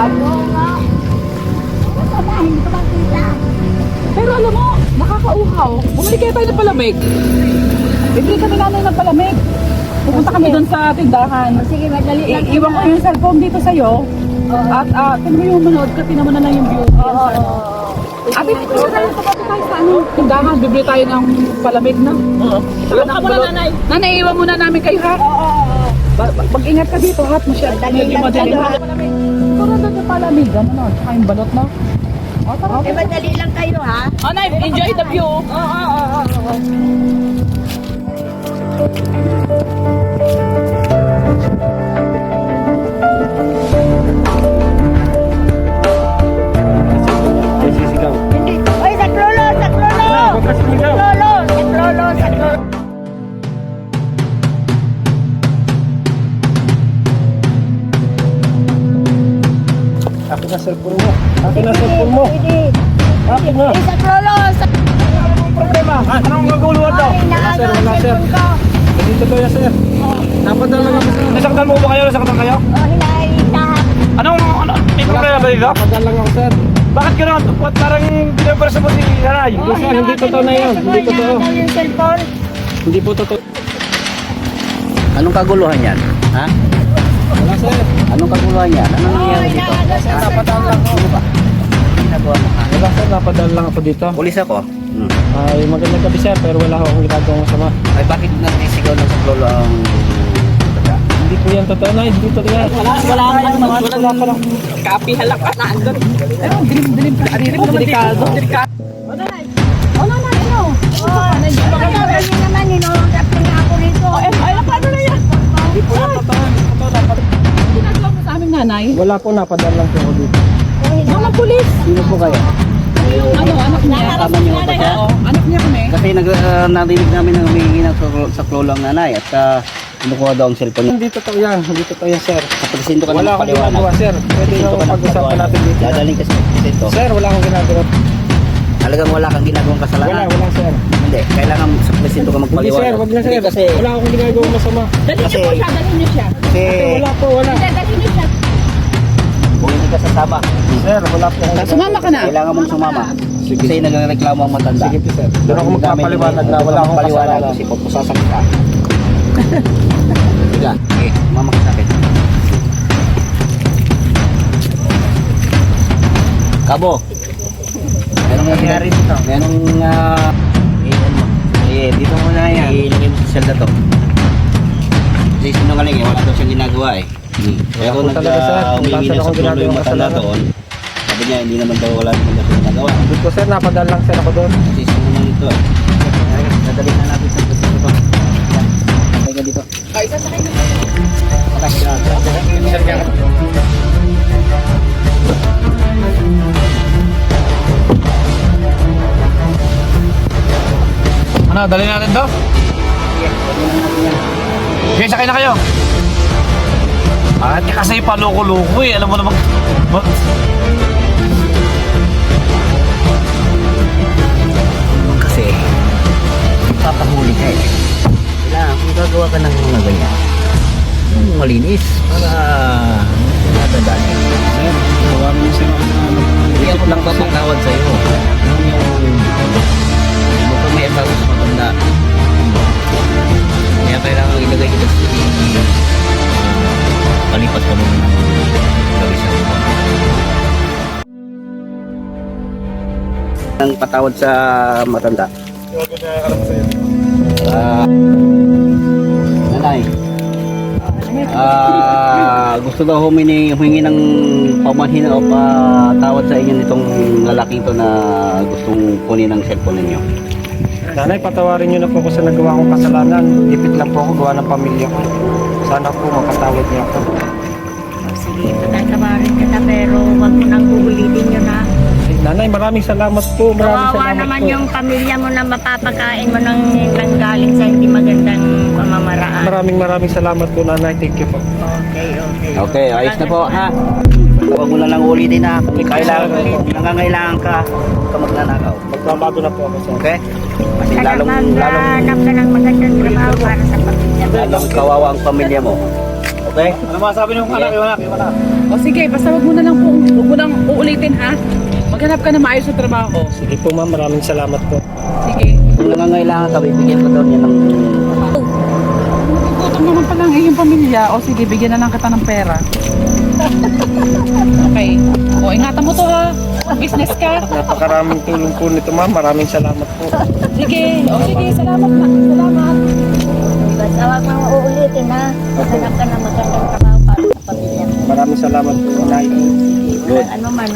Yan. Oo nga. Basta hindi ko makita. Pero alam mo, nakakauhaw. Bumili kayo tayo ng palamig. Bibili kami nanay ng palamig. Pupunta kami doon sa tindahan. Sige, madali lang. Iwan ko yung cellphone dito sa'yo. At tingnan mo yung manood ka, tingnan mo na lang yung view. Oo. Ate, gusto tayo tayo sa ano? Tindahan, bibili tayo ng palamig na. Oo. Iwan ka muna, nanay. Nanay, iwan muna namin kayo, ha? Oo. Mag-ingat ka dito, ha? Masyadong Madali lang kayo, ha? Siguro doon yung palamig, ano, tsaka yung balot, no? O, tara. Eh, madali lang kayo, ha? Oh, Nay, enjoy the view. Oo. Sisigaw. Hindi. Oy, saklolo! Saklolo! Huwag ka sumigaw. Saklolo! Saklolo! Saklolo! Akin na cellphone mo. Akin na cellphone mo. Pwede. Akin na. Eh, saklolo! Problema. Anong maguluhan daw? Ay, Sir, wala sir. cellphone ko. Dito to yan sir. Napadal lang ako sir. Nasaktan mo ba kayo? Nasaktan kayo? Oh, hinaitahan. Anong, may problema ba dito? Napadal lang ako sir. Bakit gano'n? Parang pinaparasa mo si nanay. Oh, Hindi totoo na yun. Hindi totoo. hinaitahan yung cellphone. Hindi po totoo. Anong kaguluhan yan? Ha? Wala sir. Anong kaguluhan yan? Anong Oh, nangyari dito? hinaitahan. Napadal lang ako. Ano ba? Ginagawa mo ha? Wala sir, napadal lang ako dito. Pulis ako. Ay, magandang gabi sir, pero wala akong ginagawang masama. Ay bakit nagsisigaw ng saklolo ang bata? Hindi po yan totoo na, hindi totoo yan. Wala pa lang. Kapi halak ka na andun. Pero dilim-dilim ka. Aririn mo delikado. Delikado. Oh, nanay, ano? Oh, nakakala niyo naman, ninonograph niya ako rito. Ay, ano na yan? Hindi po yan totoo, hindi totoo. Ginagawa mo sa aming nanay. Wala po, napadal lang po ako dito. Mga pulis. Sino po kayo? Ano, anak niya. Kasama niyo ba siya? Oo, anak niya kami. Kasi narinig namin na humihingi ng saklolo ang nanay at kinukuha daw ang cellphone niya. Hindi totoo yan, hindi totoo yan sir. Sa presinto ka Wala na akong ginagawa paliwanag. sir. Pwede Presinto na ka na pag-usapan natin dito. Dadaling kasi sa presinto. Sir, wala akong ginagawa. Talagang wala kang ginagawang kasalanan. Wala sir. Hindi, kailangan sa presinto ka Hindi magpaliwanag. sir, wag na sir. Hindi kasi, Wala akong ginagawang masama. Dalhin niyo po siya, dalhin niyo siya. kasi Wala po, wala. Dalhin niyo siya. kung hindi ka sasama, Sir, wala po akong Sumama ka na. kailangan mong sumama. Sige. Kasi nagreklamo ang matanda. Sige po sir. Doon ako magpapaliwanag na wala akong paliwanag kasalanan. kasi pagpusasak ka. Sige, okay, mama ka sa akin. Kabo. Anong nangyari dito? Anong dito mo na yan. Ilagay mo sa cell na to. Kasi sinungaling wala daw siyang ginagawa eh. Kaya kung po talaga, sir. Kung humingi saan na ako sa tulo yung ginagawa matanda kasalanan. doon, sabi niya hindi naman daw wala naman daw siyang ginagawa. Hindi po sir, napadal lang sir ako doon. Kasi sinungaling ito eh. Dadali na natin sa gusto ko. Sakay ka dito. Ay, sasakay na. Ano, dali natin to? Okay, sakay na kayo. Bakit ka kasi paloko-loko eh? Alam mo namang... Kasi, papahuli ka eh. Kailangan kung gagawa ka ng mga ganyan, malinis para natandaan. Sir, gawa mo siya Hindi ako lang papatawad sa'yo. Yung mukhang may asawa sa matanda. Kaya kailangan ilagay kita sa palipas ka muna ng gawin sa mga. Ang patawad sa matanda. Nanay. Gusto daw humingi ng pamanhin o patawad sa inyo nitong lalaking to na gustong kunin ang cellphone ninyo. Nanay, patawarin niyo na po ako sa nagawa kong kasalanan. Ipit lang po ako gawa ng pamilya ko. Sana po mapatawad niyo ako. Sige, patatawarin kita pero wag mo nang uulitin yun, ha? Nanay, maraming salamat po. Maraming Kawawa salamat naman po. yung pamilya mo na mapapakain mo ng nanggaling sa hindi magandang pamamaraan. Maraming salamat po nanay. Thank you po. Okay. Okay, ayos na po ha. Huwag mo na lang ulitin ha. Kung nangangailangan ka, huwag ka magnanakaw. Magbabago na po ako sir. Okay? Kasi Kaya lalong maghanap ka ng magandang trabaho para sa pamilya mo. kawawa ang pamilya mo. Okay? Ano masabi niyo anak? Yung anak? O sige, basta wag mo nang uulitin ha. Maghanap ka na maayos sa trabaho. Sige po ma'am, maraming salamat po. Sige. Kung nangangailangan ka, bibigyan ko daw niya ng... Gutom naman pala ang iyong pamilya. O sige, bigyan na lang kita ng pera. Okay. O, ingatan mo to ha. Business ka. Napakaraming tulong po nito ma'am, maraming salamat po. Sige. O sige, salamat na. Salamat. Basta huwag mong uulitin ha. Hanap ka ng magandang trabaho para sa pamilya mo. Maraming salamat po, Nay. Ano man.